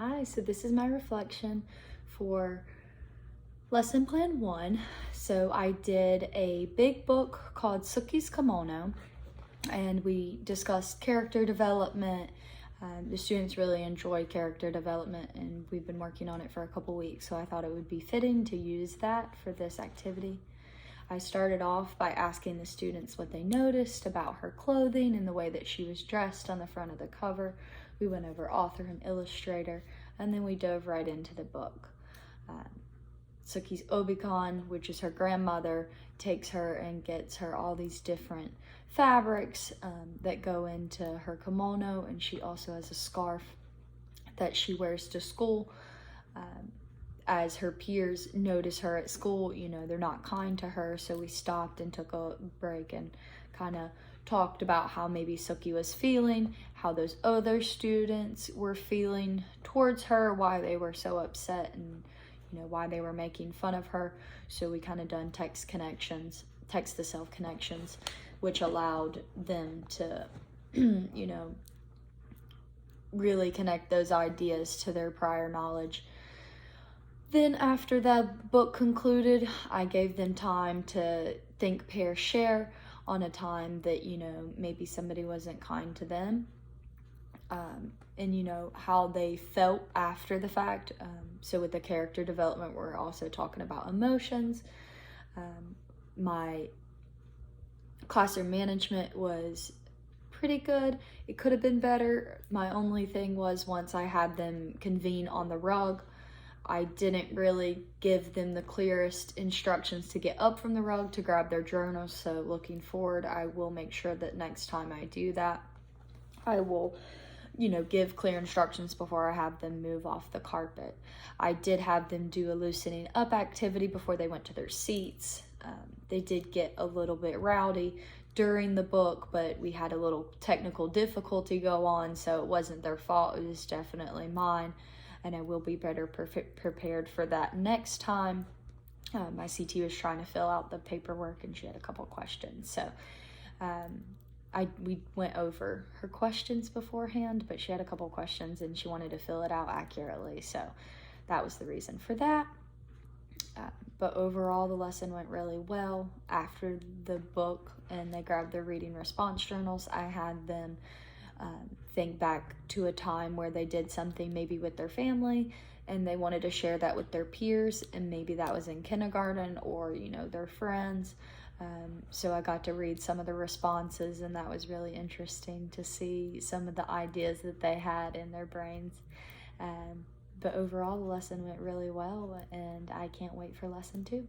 Hi, so this is my reflection for lesson plan 1. So I did a big book called Suki's Kimono, and we discussed character development. The students really enjoy character development, and we've been working on it for a couple weeks, so I thought it would be fitting to use that for this activity. I started off by asking the students what they noticed about her clothing and the way that she was dressed on the front of the cover. We went over author and illustrator, and then we dove right into the book. Suki's Obikon, which is her grandmother, takes her and gets her all these different fabrics that go into her kimono, and she also has a scarf that she wears to school. As her peers notice her at school, they're not kind to her, so we stopped and took a break and kind of talked about how maybe Suki was feeling, how those other students were feeling towards her, why they were so upset, and why they were making fun of her. So we kind of done text to self connections, which allowed them to really connect those ideas to their prior knowledge. Then after that book concluded, I gave them time to think, pair, share on a time that, maybe somebody wasn't kind to them, and how they felt after the fact. So with the character development, we're also talking about emotions. My classroom management was pretty good. It could have been better. My only thing was, once I had them convene on the rug, I didn't really give them the clearest instructions to get up from the rug to grab their journals. So looking forward, I will make sure that next time I do that, I will give clear instructions before I have them move off the carpet. I did have them do a loosening up activity before they went to their seats. They did get a little bit rowdy during the book, but we had a little technical difficulty go on, so it wasn't their fault. It was definitely mine, and I will be better prepared for that next time. My CT was trying to fill out the paperwork, and she had a couple questions, so we went over her questions beforehand, but she had a couple questions and she wanted to fill it out accurately, so that was the reason for that. But overall, the lesson went really well. After the book and they grabbed their reading response journals, I had them think back to a time where they did something maybe with their family and they wanted to share that with their peers, and maybe that was in kindergarten or their friends. So I got to read some of the responses, and that was really interesting to see some of the ideas that they had in their brains. But overall, the lesson went really well, and I can't wait for lesson 2.